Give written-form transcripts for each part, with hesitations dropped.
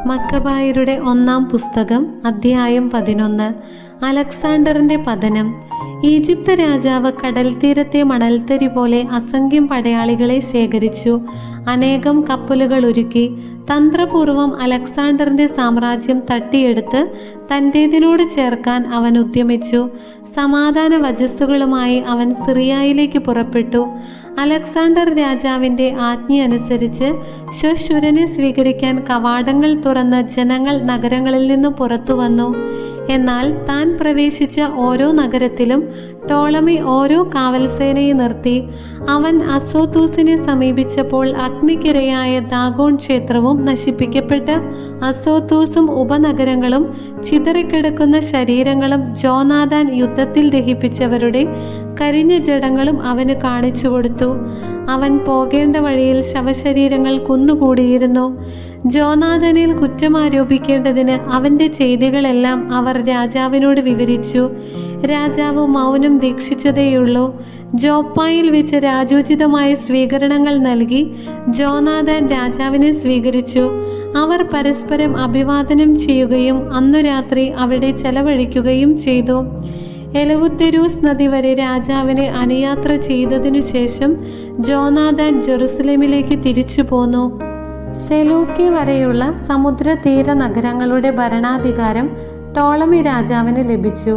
മക്കബായരുടെ ഒന്നാം പുസ്തകം അധ്യായം 11. അലക്സാണ്ടറിന്റെ പതനം. ഈജിപ്ത് രാജാവ് കടൽ തീരത്തെ മണൽത്തരി പോലെ അസംഖ്യം പടയാളികളെ ശേഖരിച്ചു. അനേകം കപ്പലുകൾ ഒരുക്കി തന്ത്രപൂർവം അലക്സാണ്ടറിന്റെ സാമ്രാജ്യം തട്ടിയെടുത്ത് തൻ്റേതിനോട് ചേർക്കാൻ അവൻ ഉദ്യമിച്ചു. സമാധാന വചസ്സുകളുമായി അവൻ സിറിയയിലേക്ക് പുറപ്പെട്ടു. അലക്സാണ്ടർ രാജാവിൻ്റെ ആജ്ഞയനുസരിച്ച് ശ്വശുരനെ സ്വീകരിക്കാൻ കവാടങ്ങൾ തുറന്ന് ജനങ്ങൾ നഗരങ്ങളിൽ നിന്ന് പുറത്തു വന്നു. എന്നാൽ താൻ പ്രവേശിച്ച ഓരോ നഗരത്തിലും ടോളമി ഓരോ കാവൽസേനയെ നിർത്തി. അവൻ അസോത്തൂസിനെ സമീപിച്ചപ്പോൾ അഗ്നിക്കിരയായ ദാഗോൺ ക്ഷേത്രവും നശിപ്പിക്കപ്പെട്ട് അസോത്തൂസും ഉപനഗരങ്ങളും ചിതറിക്കിടക്കുന്ന ശരീരങ്ങളും ജോനാഥാൻ യുദ്ധത്തിൽ ദഹിപ്പിച്ചവരുടെ കരിഞ്ഞ ജഡങ്ങളും അവന് കാണിച്ചു കൊടുത്തു. അവൻ പോകേണ്ട വഴിയിൽ ശവശരീരങ്ങൾ കുന്നുകൂടിയിരുന്നു. ജോനാഥാനിൽ കുറ്റമാരോപിക്കേണ്ടതിന് അവൻ്റെ ചെയ്തികളെല്ലാം അവർ രാജാവിനോട് വിവരിച്ചു. രാജാവ് മൗനം ദീക്ഷിച്ചതേയുള്ളൂ. ജോപ്പായിൽ വെച്ച് രാജോചിതമായ സ്വീകരണങ്ങൾ നൽകി ജോനാഥാൻ രാജാവിനെ സ്വീകരിച്ചു. അവർ പരസ്പരം അഭിവാദനം ചെയ്യുകയും അന്നു രാത്രി അവിടെ ചെലവഴിക്കുകയും ചെയ്തു. എലവുത്തെരൂസ് നദി വരെ രാജാവിനെ അനുയാത്ര ചെയ്തതിനു ശേഷം ജോനാഥാൻ ജെറുസലേമിലേക്ക് തിരിച്ചു പോന്നു. സെലൂക്കി വരെയുള്ള സമുദ്രതീര നഗരങ്ങളുടെ ഭരണാധികാരം ടോളമി രാജാവിന് ലഭിച്ചു.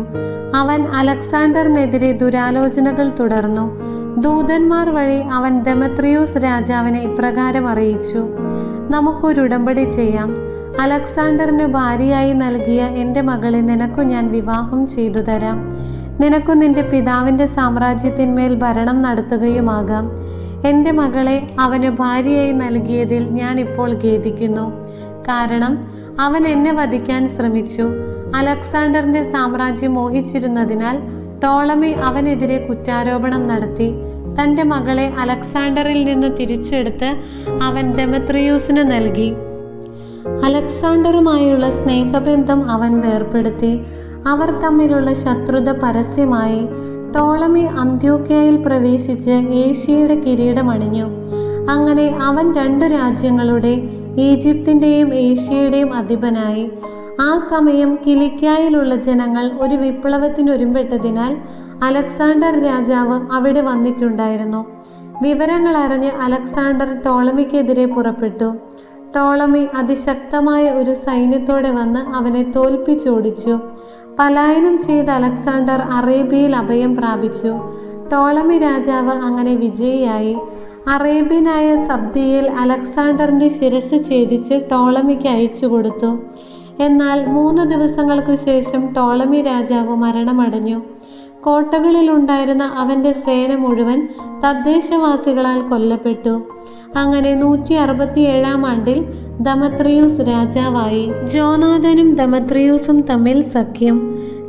അവൻ അലക്സാണ്ടറിനെതിരെ ദുരാലോചനകൾ തുടർന്നു. ദൂതന്മാർ വഴി അവൻ ദെമത്രിയൂസ് രാജാവിനെ ഇപ്രകാരം അറിയിച്ചു: നമുക്കൊരു ഉടമ്പടി ചെയ്യാം. അലക്സാണ്ടറിന് ഭാര്യയായി നൽകിയ എൻ്റെ മകളെ നിനക്കു ഞാൻ വിവാഹം ചെയ്തു തരാം. നിനക്കു നിന്റെ പിതാവിൻ്റെ സാമ്രാജ്യത്തിന്മേൽ ഭരണം നടത്തുകയുമാകാം. എൻ്റെ മകളെ അവന് ഭാര്യയായി നൽകിയതിൽ ഞാൻ ഇപ്പോൾ ഖേദിക്കുന്നു. കാരണം അവൻ എന്നെ വധിക്കാൻ ശ്രമിച്ചു. അലക്സാണ്ടറിൻ്റെ സാമ്രാജ്യം മോഹിച്ചിരുന്നതിനാൽ ടോളമി അവനെതിരെ കുറ്റാരോപണം നടത്തി. തൻ്റെ മകളെ അലക്സാണ്ടറിൽ നിന്ന് തിരിച്ചെടുത്ത് അവൻ ദെമത്രിയൂസിന് നൽകി. അലക്സാണ്ടറുമായുള്ള സ്നേഹബന്ധം അവൻ വേർപെടുത്തി. അവർ തമ്മിലുള്ള ശത്രുത പരസ്യമായി. ടോളമി അന്ത്യോക്യയിൽ പ്രവേശിച്ച് ഏഷ്യയുടെ കിരീടമണിഞ്ഞു. അങ്ങനെ അവൻ 2 രാജ്യങ്ങളുടെ, ഈജിപ്തിൻ്റെയും ഏഷ്യയുടെയും അധിപനായി. ആ സമയം കിലിക്യായിലുള്ള ജനങ്ങൾ ഒരു വിപ്ലവത്തിനൊരുമ്പെട്ടതിനാൽ അലക്സാണ്ടർ രാജാവ് അവിടെ വന്നിട്ടുണ്ടായിരുന്നു. വിവരങ്ങൾ അറിഞ്ഞ് അലക്സാണ്ടർ ടോളമിക്കെതിരെ പുറപ്പെട്ടു. ടോളമി അതിശക്തമായ ഒരു സൈന്യത്തോടെ വന്ന് അവനെ തോൽപ്പിച്ചോടിച്ചു. പലായനം ചെയ്ത അലക്സാണ്ടർ അറേബ്യയിൽ അഭയം പ്രാപിച്ചു. ടോളമി രാജാവ് അങ്ങനെ വിജയിയായി. അറേബ്യനായ സബ്ദിയേൽ അലക്സാണ്ടറിൻ്റെ ശിരസ് ഛേദിച്ച് ടോളമിക്ക് അയച്ചു കൊടുത്തു. എന്നാൽ 3 ദിവസങ്ങൾക്കു ശേഷം ടോളമി രാജാവ് മരണമടഞ്ഞു. കോട്ടകളിലുണ്ടായിരുന്ന അവൻ്റെ സേന മുഴുവൻ തദ്ദേശവാസികളാൽ കൊല്ലപ്പെട്ടു. അങ്ങനെ 167-ാം ആണ്ടിൽ ദമത്രിയൂസ് രാജാവായി. ജോനാഥാനും ദമത്രിയൂസും തമ്മിൽ സഖ്യം.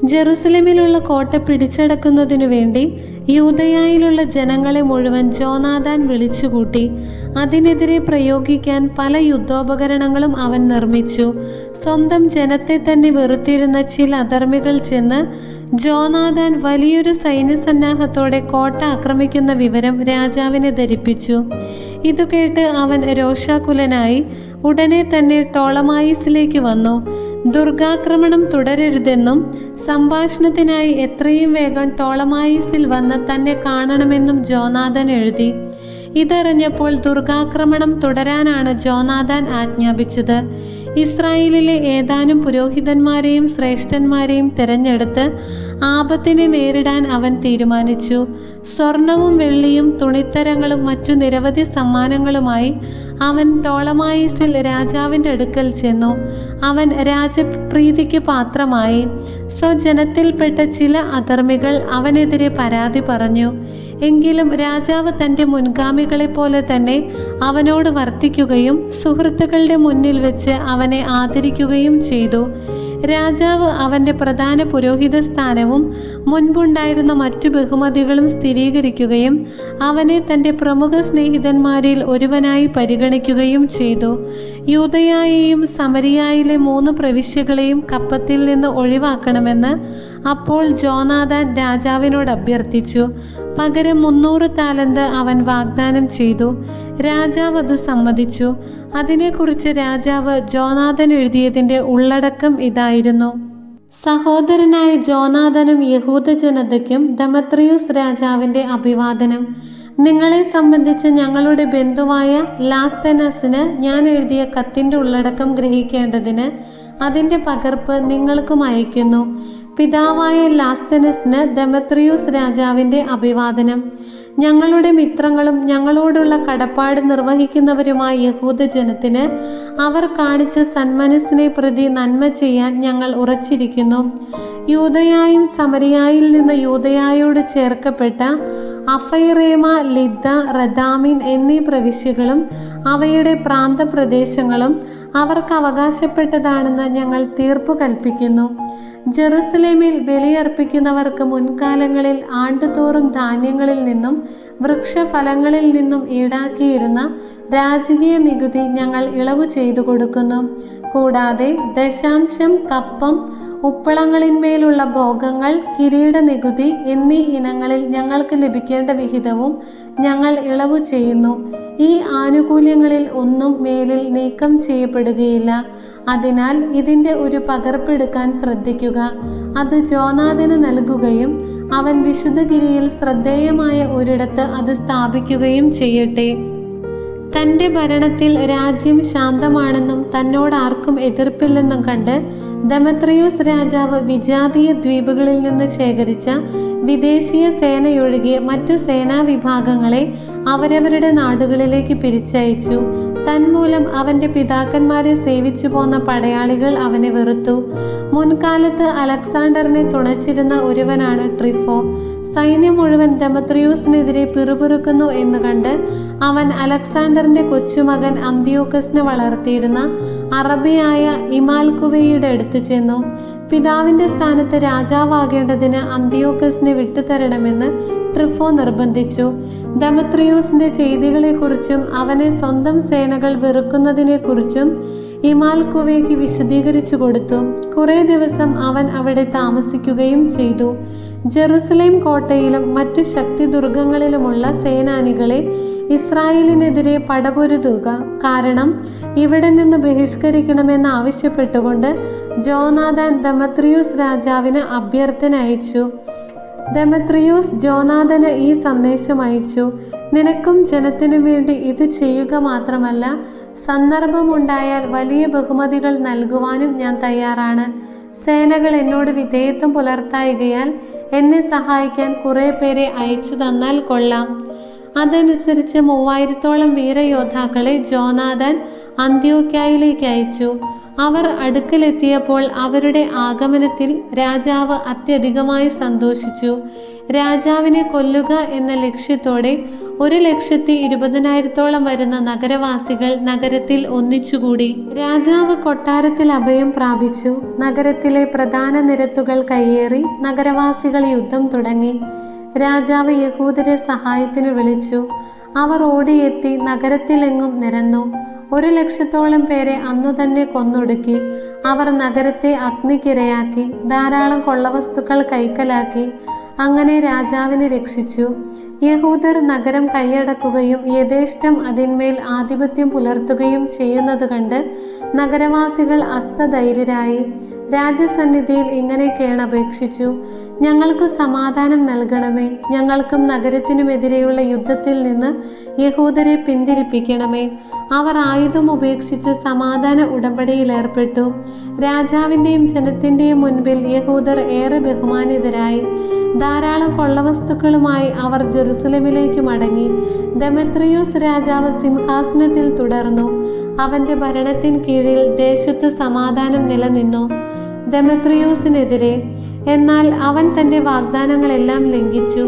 ജെറുസലേമിലുള്ള കോട്ട പിടിച്ചടക്കുന്നതിനു വേണ്ടി യൂദയായിലുള്ള ജനങ്ങളെ മുഴുവൻ ജോനാഥാൻ വിളിച്ചുകൂട്ടി. അതിനെതിരെ പ്രയോഗിക്കാൻ പല യുദ്ധോപകരണങ്ങളും അവൻ നിർമ്മിച്ചു. സ്വന്തം ജനത്തെ തന്നെ വെറുത്തിരുന്ന ചില അധർമ്മികൾ ചെന്ന് ജോനാഥാൻ വലിയൊരു സൈന്യസന്നാഹത്തോടെ കോട്ട ആക്രമിക്കുന്ന വിവരം രാജാവിനെ ധരിപ്പിച്ചു. ഇതു കേട്ട് അവൻ രോഷാകുലനായി ഉടനെ തന്നെ ടോളമായിസിലേക്ക് വന്നു. ദുർഗാക്രമണം തുടരരുതെന്നും സംഭാഷണത്തിനായി എത്രയും വേഗം ടോളമായിസിൽ വന്ന് തന്നെ കാണണമെന്നും ജോനാഥാൻ എഴുതി. ഇതറിഞ്ഞപ്പോൾ ദുർഗാക്രമണം തുടരാനാണ് ജോനാഥാൻ ആജ്ഞാപിച്ചത്. ഇസ്രായേലിലെ ഏതാനും പുരോഹിതന്മാരെയും ശ്രേഷ്ഠന്മാരെയും തിരഞ്ഞെടുത്ത് ആപത്തിനെ നേരിടാൻ അവൻ തീരുമാനിച്ചു. സ്വർണവും വെള്ളിയും തുണിത്തരങ്ങളും മറ്റു നിരവധി സമ്മാനങ്ങളുമായി അവൻ ടോളമായിസിൽ രാജാവിൻ്റെ അടുക്കൽ ചെന്നു. അവൻ രാജപ്രീതിക്ക് പാത്രമായി. സ്വജനത്തിൽപ്പെട്ട ചില അധർമ്മികൾ അവനെതിരെ പരാതി പറഞ്ഞു. എങ്കിലും രാജാവ് തൻ്റെ മുൻഗാമികളെ പോലെ തന്നെ അവനോട് വർത്തിക്കുകയും സുഹൃത്തുക്കളുടെ മുന്നിൽ വെച്ച് അവനെ ആദരിക്കുകയും ചെയ്തു. രാജാവ് അവൻ്റെ പ്രധാന പുരോഹിത സ്ഥാനവും മുൻപുണ്ടായിരുന്ന മറ്റു ബഹുമതികളും സ്ഥിരീകരിക്കുകയും അവനെ തൻ്റെ പ്രമുഖ സ്നേഹിതന്മാരിൽ ഒരുവനായി പരിഗണിക്കുകയും ചെയ്തു. യൂദയായെയും സമരിയായിലെ 3 പ്രവിശ്യകളെയും കപ്പത്തിൽ നിന്ന് ഒഴിവാക്കണമെന്ന് അപ്പോൾ ജോനാഥാൻ രാജാവിനോട് അഭ്യർത്ഥിച്ചു. പകരം 300 താലന്ത് അവൻ വാഗ്ദാനം ചെയ്തു. രാജാവ് അത് സമ്മതിച്ചു. അതിനെക്കുറിച്ച് രാജാവ് ജോനാഥൻ എഴുതിയതിൻ്റെ ഉള്ളടക്കം ഇതായിരുന്നു: സഹോദരനായ ജോനാഥനും യഹൂദ ജനതയ്ക്കും ദമത്രിയൂസ് രാജാവിൻ്റെ അഭിവാദനം. നിങ്ങളെ സംബന്ധിച്ച് ഞങ്ങളുടെ ബന്ധുവായ ലാസ്തനസിന് ഞാൻ എഴുതിയ കത്തിൻ്റെ ഉള്ളടക്കം ഗ്രഹിക്കേണ്ടതിന് അതിൻ്റെ പകർപ്പ് നിങ്ങൾക്കും അയക്കുന്നു. പിതാവായ ലാസ്തനസിന് ദമത്രിയൂസ് രാജാവിൻ്റെ അഭിവാദനം. ഞങ്ങളുടെ മിത്രങ്ങളും ഞങ്ങളോടുള്ള കടപ്പാട് നിർവഹിക്കുന്നവരുമായ യഹൂദ ജനത്തിന് അവർ കാണിച്ച സന്മനസ്സിനെ പ്രതി നന്മ ചെയ്യാൻ ഞങ്ങൾ ഉറച്ചിരിക്കുന്നു. യൂദയായും സമരിയായിൽ നിന്ന് യൂദയായോട് ചേർക്കപ്പെട്ട അഫൈറേമ, ലിദ്ദ, റദാമിൻ എന്നീ പ്രവിശ്യകളും അവയുടെ പ്രാന്തപ്രദേശങ്ങളും അവർക്ക് അവകാശപ്പെട്ടതാണെന്ന് ഞങ്ങൾ തീർപ്പു കൽപ്പിക്കുന്നു. ജെറുസലേമിൽ ബലിയർപ്പിക്കുന്നവർക്ക് മുൻകാലങ്ങളിൽ ആണ്ടുതോറും ധാന്യങ്ങളിൽ നിന്നും വൃക്ഷഫലങ്ങളിൽ നിന്നും ഈടാക്കിയിരുന്ന രാജകീയ നികുതി ഞങ്ങൾ ഇളവ് ചെയ്തു കൊടുക്കുന്നു. കൂടാതെ ദശാംശം, കപ്പം, ഉപ്പളങ്ങളിന്മേലുള്ള ഭോഗങ്ങൾ, കിരീട നികുതി എന്നീ ഇനങ്ങളിൽ ഞങ്ങൾക്ക് ലഭിക്കേണ്ട വിഹിതവും ഞങ്ങൾ ഇളവ് ചെയ്യുന്നു. ഈ ആനുകൂല്യങ്ങളിൽ ഒന്നും മേലിൽ നീക്കം ചെയ്യപ്പെടുകയില്ല. അതിനാൽ ഇതിൻ്റെ ഒരു പകർപ്പെടുക്കാൻ ശ്രദ്ധിക്കുക. അത് ജോനാഥന് നൽകുകയും അവൻ വിശുദ്ധഗിരിയിൽ ശ്രദ്ധേയമായ ഒരിടത്ത് അത് സ്ഥാപിക്കുകയും ചെയ്യട്ടെ. തൻ്റെ ഭരണത്തിൽ രാജ്യം ശാന്തമാണെന്നും തന്നോട് ആർക്കും എതിർപ്പില്ലെന്നും കണ്ട് ദമത്രിയൂസ് രാജാവ് വിജാതീയ ദ്വീപുകളിൽ നിന്ന് ശേഖരിച്ച വിദേശീയ സേനയൊഴികെ മറ്റു സേനാ വിഭാഗങ്ങളെ അവരവരുടെ നാടുകളിലേക്ക് പിരിച്ചയച്ചു. തന്മൂലം അവൻ്റെ പിതാക്കന്മാരെ സേവിച്ചു പോന്ന പടയാളികൾ അവനെ വെറുത്തു. മുൻകാലത്ത് അലക്സാണ്ടറിനെ തുണച്ചിരുന്ന ഒരുവനാണ് ട്രിഫോ. സൈന്യം മുഴുവൻ ദമത്രിയൂസിനെതിരെ പിറുപിറുക്കുന്നു എന്ന് കണ്ട് അവൻ അലക്സാണ്ടറിന്റെ കൊച്ചുമകൻ അന്തിയോക്കസിനെ വളർത്തിയിരുന്ന അറബിയായ ഇമാൽക്കുവയുടെ അടുത്ത് ചെന്നു. പിതാവിന്റെ സ്ഥാനത്ത് രാജാവാകേണ്ടതിന് അന്തിയോക്കസിനെ വിട്ടുതരണമെന്ന് ട്രിഫോ നിർബന്ധിച്ചു. ദമത്രിയൂസിന്റെ ചെയ്തികളെക്കുറിച്ചും അവനെ സ്വന്തം സേനകൾ വെറുക്കുന്നതിനെക്കുറിച്ചും ഇമാൽക്കുവയ്ക്ക് വിശദീകരിച്ചു കൊടുത്തു. കുറേ ദിവസം അവൻ അവിടെ താമസിക്കുകയും ചെയ്തു. ജെറുസലേം കോട്ടയിലും മറ്റു ശക്തിദുർഗങ്ങളിലുമുള്ള സേനാനികളെ ഇസ്രായേലിനെതിരെ പടപൊരുതുക, കാരണം ഇവിടെ നിന്ന് ബഹിഷ്കരിക്കണമെന്ന് ആവശ്യപ്പെട്ടുകൊണ്ട് ജോനാഥൻ ദമത്രിയൂസ് രാജാവിന് അഭ്യർത്ഥന അയച്ചു. ദമത്രിയൂസ് ജോനാഥന് ഈ സന്ദേശം അയച്ചു: നിനക്കും ജനത്തിനു വേണ്ടി ഇത് ചെയ്യുക മാത്രമല്ല, സന്ദർഭമുണ്ടായാൽ വലിയ ബഹുമതികൾ നൽകുവാനും ഞാൻ തയ്യാറാണ്. സേനകൾ എന്നോട് വിധേയത്വം പുലർത്തായികയാൽ എന്നെ സഹായിക്കാൻ കുറേ പേരെ അയച്ചു തന്നാൽ കൊള്ളാം. അതനുസരിച്ച് 3000-ഓളം വീരയോദ്ധാക്കളെ ജോനാഥൻ അന്ത്യോക്യയിലേക്ക് അയച്ചു. അവർ അടുക്കലെത്തിയപ്പോൾ അവരുടെ ആഗമനത്തിൽ രാജാവ് അത്യധികമായി സന്തോഷിച്ചു. രാജാവിനെ കൊല്ലുക എന്ന ലക്ഷ്യത്തോടെ 120,000-ഓളം വരുന്ന നഗരവാസികൾ നഗരത്തിൽ ഒന്നിച്ചുകൂടി. രാജാവ് കൊട്ടാരത്തിൽ അഭയം പ്രാപിച്ചു. നഗരത്തിലെ പ്രധാന നിരത്തുകൾ കയ്യേറി നഗരവാസികൾ യുദ്ധം തുടങ്ങി. രാജാവ് യഹൂദരെ സഹായത്തിനു വിളിച്ചു. അവർ ഓടിയെത്തി നഗരത്തിലെങ്ങും നിരന്നു. 100,000-ഓളം പേരെ അന്നു തന്നെ കൊന്നൊടുക്കി. അവർ നഗരത്തെ അഗ്നിക്കിരയാക്കി ധാരാളം കൊള്ളവസ്തുക്കൾ കൈക്കലാക്കി. അങ്ങനെ രാജാവിനെ രക്ഷിച്ചു. യഹൂദർ നഗരം കൈയടക്കുകയും യഥേഷ്ടം അതിന്മേൽ ആധിപത്യം പുലർത്തുകയും ചെയ്യുന്നത് കണ്ട് നഗരവാസികൾ അസ്തധൈര്യരായി രാജസന്നിധിയിൽ ഇങ്ങനെ കേണപേക്ഷിച്ചു: ഞങ്ങൾക്ക് സമാധാനം നൽകണമേ, ഞങ്ങൾക്കും നഗരത്തിനുമെതിരെയുള്ള യുദ്ധത്തിൽ നിന്ന് യഹൂദരെ പിന്തിരിപ്പിക്കണമേ. അവർ ആയുധം ഉപേക്ഷിച്ച് സമാധാന ഉടമ്പടിയിലേർപ്പെട്ടു. രാജാവിൻ്റെയും ജനത്തിൻ്റെയും മുൻപിൽ യഹൂദർ ഏറെ ബഹുമാനിതരായി. ധാരാളം കൊള്ളവസ്തുക്കളുമായി അവർ ജെറുസലേമിലേക്ക് മടങ്ങി. ദമത്രിയൂസ് രാജാവ് സിംഹാസനത്തിൽ തുടർന്നു. അവൻ്റെ ഭരണത്തിൻ കീഴിൽ ദേശത്ത് സമാധാനം നിലനിന്നു. ദമത്രിയൂസിനെതിരെ എന്നാൽ അവൻ തൻ്റെ വാഗ്ദാനങ്ങളെല്ലാം ലംഘിച്ചു.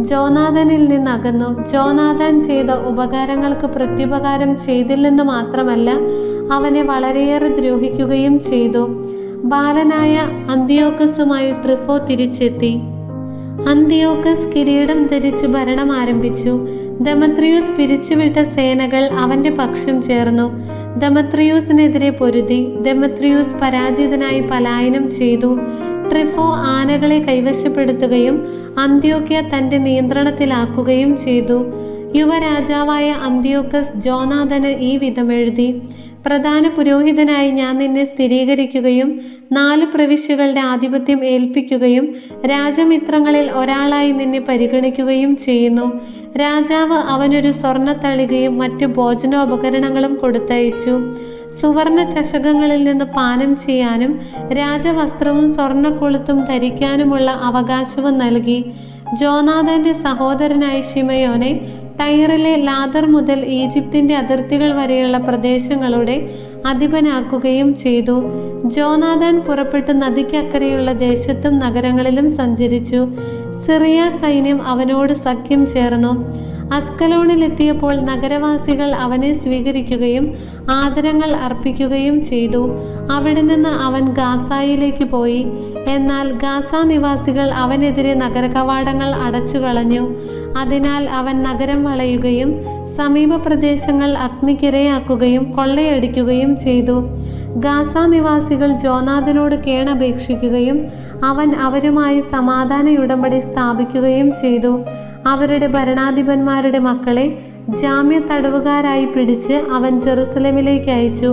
ജോനാഥനിൽ നിന്നകന്നു. ജോനാഥൻ ചെയ്ത ഉപകാരങ്ങൾക്ക് പ്രത്യുപകാരം ചെയ്തില്ലെന്ന് മാത്രമല്ല, അവനെ വളരെയേറെ ദ്രോഹിക്കുകയും ചെയ്തു. ബാലനായ അന്തിയോക്കസുമായി ട്രിഫോ തിരിച്ചെത്തി. അന്തിയോക്കസ് കിരീടം ധരിച്ച് ഭരണം ആരംഭിച്ചു. ദമത്രിയൂസ് പിരിച്ചുവിട്ട സേനകൾ അവൻ്റെ പക്ഷം ചേർന്നു. ദമത്രിയൂസിനെതിരെ പൊരുതി. ദമത്രിയൂസ് പരാജിതനായി പലായനം ചെയ്തു. ട്രിഫോ ആനകളെ കൈവശപ്പെടുത്തുകയും അന്ത്യോക്യ തൻ്റെ നിയന്ത്രണത്തിലാക്കുകയും ചെയ്തു. യുവരാജാവായ അന്ത്യോക്കസ് ജോനാഥന് ഈ വിധം എഴുതി: പ്രധാന പുരോഹിതനായി ഞാൻ നിന്നെ സ്ഥിരീകരിക്കുകയും 4 പ്രവിശ്യകളുടെ ആധിപത്യം ഏൽപ്പിക്കുകയും രാജമിത്രങ്ങളിൽ ഒരാളായി നിന്നെ പരിഗണിക്കുകയും ചെയ്യുന്നു. രാജാവ് അവനൊരു സ്വർണ്ണത്തളികയും മറ്റു ഭോജനോപകരണങ്ങളും കൊടുത്തയച്ചു. സുവർണ ചഷകങ്ങളിൽ നിന്ന് പാനം ചെയ്യാനും രാജവസ്ത്രവും സ്വർണ്ണക്കൊളുത്തും ധരിക്കാനുമുള്ള അവകാശവും നൽകി. ജോനാഥന്റെ സഹോദരനായ ശിമയോനെ ടൈറിലെ ലാദർ മുതൽ ഈജിപ്തിന്റെ അതിർത്തികൾ വരെയുള്ള പ്രദേശങ്ങളുടെ അധിപനാക്കുകയും ചെയ്തു. ജോനാഥൻ പുറപ്പെട്ട് നദിക്കക്കരെയുള്ള ദേശത്തും നഗരങ്ങളിലും സഞ്ചരിച്ചു. സിറിയ സൈന്യം അവനോട് സഖ്യം ചേർന്നു. അസ്കലോണിലെത്തിയപ്പോൾ നഗരവാസികൾ അവനെ സ്വീകരിക്കുകയും ആദരങ്ങൾ അർപ്പിക്കുകയും ചെയ്തു. അവിടെ നിന്ന് അവൻ ഗാസായിലേക്ക് പോയി. എന്നാൽ ഗാസ നിവാസികൾ അവനെതിരെ നഗരകവാടങ്ങൾ അടച്ചുകളഞ്ഞു. അതിനാൽ അവൻ നഗരം വളയുകയും സമീപ പ്രദേശങ്ങൾ അഗ്നിക്കിരയാക്കുകയും കൊള്ളയടിക്കുകയും ചെയ്തു. ഗാസ നിവാസികൾ ജോനാഥനോട് കേണപേക്ഷിക്കുകയും അവൻ അവരുമായി സമാധാന ഉടമ്പടി സ്ഥാപിക്കുകയും ചെയ്തു. അവരുടെ ഭരണാധിപന്മാരുടെ മക്കളെ ജാമ്യ തടവുകാരായി പിടിച്ച് അവൻ ജെറുസലേമിലേക്ക് അയച്ചു.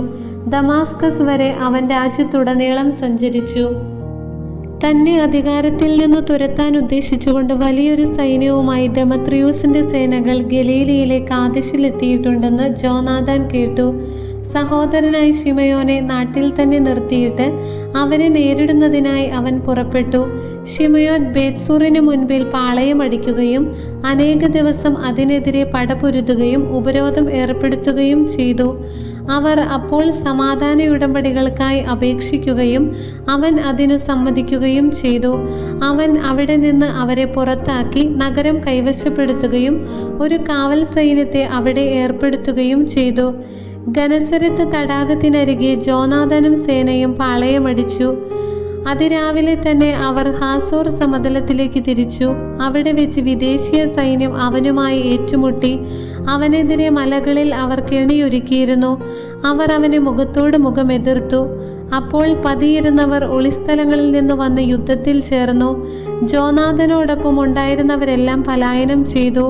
ദമാസ്കസ് വരെ അവൻ രാജ്യത്തുടനീളം സഞ്ചരിച്ചു. തന്റെ അധികാരത്തിൽ നിന്ന് തുരത്താൻ ഉദ്ദേശിച്ചുകൊണ്ട് വലിയൊരു സൈന്യവുമായി ദെമത്രിയൂസിന്റെ സേനകൾ ഗലീലയിലെ കാദേശിലെത്തിയിട്ടുണ്ടെന്ന് ജോനാഥൻ കേട്ടു. സഹോദരനായി ശിമയോനെ നാട്ടിൽ തന്നെ നിർത്തിയിട്ട് അവരെ നേരിടുന്നതിനായി അവൻ പുറപ്പെട്ടു. ശിമയോൻ ബേത്സൂറിനു മുൻപിൽ പാളയമടിക്കുകയും അനേക ദിവസം അതിനെതിരെ പടപൊരുതുകയും ഉപരോധം ഏർപ്പെടുത്തുകയും ചെയ്തു. അവർ അപ്പോൾ സമാധാന ഉടമ്പടികൾക്കായി അപേക്ഷിക്കുകയും അവൻ അതിനു സമ്മതിക്കുകയും ചെയ്തു. അവൻ അവിടെ നിന്ന് അവരെ പുറത്താക്കി നഗരം കൈവശപ്പെടുത്തുകയും ഒരു കാവൽ സൈന്യത്തെ അവിടെ ഏർപ്പെടുത്തുകയും ചെയ്തു. ഗനസരത്ത് തടാകത്തിനരികെ ജോനാഥനും സേനയും പാളയമടിച്ചു. അതിരാവിലെ തന്നെ അവർ ഹാസോർ സമതലത്തിലേക്ക് തിരിച്ചു. അവിടെ വെച്ച് വിദേശീയ സൈന്യം അവനുമായി ഏറ്റുമുട്ടി. അവനെതിരെ മലകളിൽ അവർ കെണിയൊരുക്കിയിരുന്നു. അവർ അവനെ മുഖത്തോട് മുഖം എതിർത്തു. അപ്പോൾ പതിയിരുന്നവർ ഒളിസ്ഥലങ്ങളിൽ നിന്ന് വന്ന് യുദ്ധത്തിൽ ചേർന്നു. ജോനാഥനോടൊപ്പം ഉണ്ടായിരുന്നവരെല്ലാം പലായനം ചെയ്തു.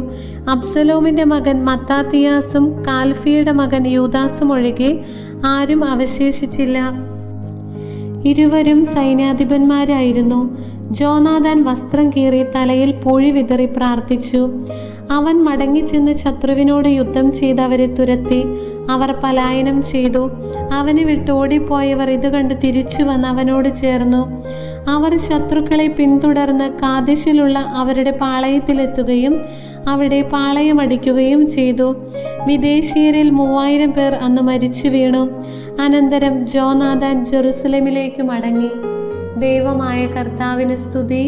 അബ്സലോമിന്റെ മകൻ മത്താത്തിയാസും കാൽഫിയുടെ മകൻ യൂദാസും ഒഴികെ ആരും അവശേഷിച്ചില്ല. ഇരുവരും സൈന്യാധിപന്മാരായിരുന്നു. ജോനാഥൻ വസ്ത്രം കീറി തലയിൽ പൊഴി വിതറി പ്രാർത്ഥിച്ചു. അവൻ മടങ്ങിച്ചെന്ന് ശത്രുവിനോട് യുദ്ധം ചെയ്ത് അവരെ തുരത്തി. അവർ പലായനം ചെയ്തു. അവനെ വിട്ടോടിപ്പോയവർ ഇത് കണ്ട് തിരിച്ചു വന്ന് അവനോട് ചേർന്നു. അവർ ശത്രുക്കളെ പിന്തുടർന്ന് കാദേശിലുള്ള അവരുടെ പാളയത്തിലെത്തുകയും അവിടെ പാളയമടിക്കുകയും ചെയ്തു. വിദേശീയരിൽ 3000 പേർ അന്ന് മരിച്ചു വീണു. അനന്തരം ജോനാഥൻ ജെറുസലേമിലേക്ക് മടങ്ങി. ദൈവമായ കർത്താവിന് സ്തുതി.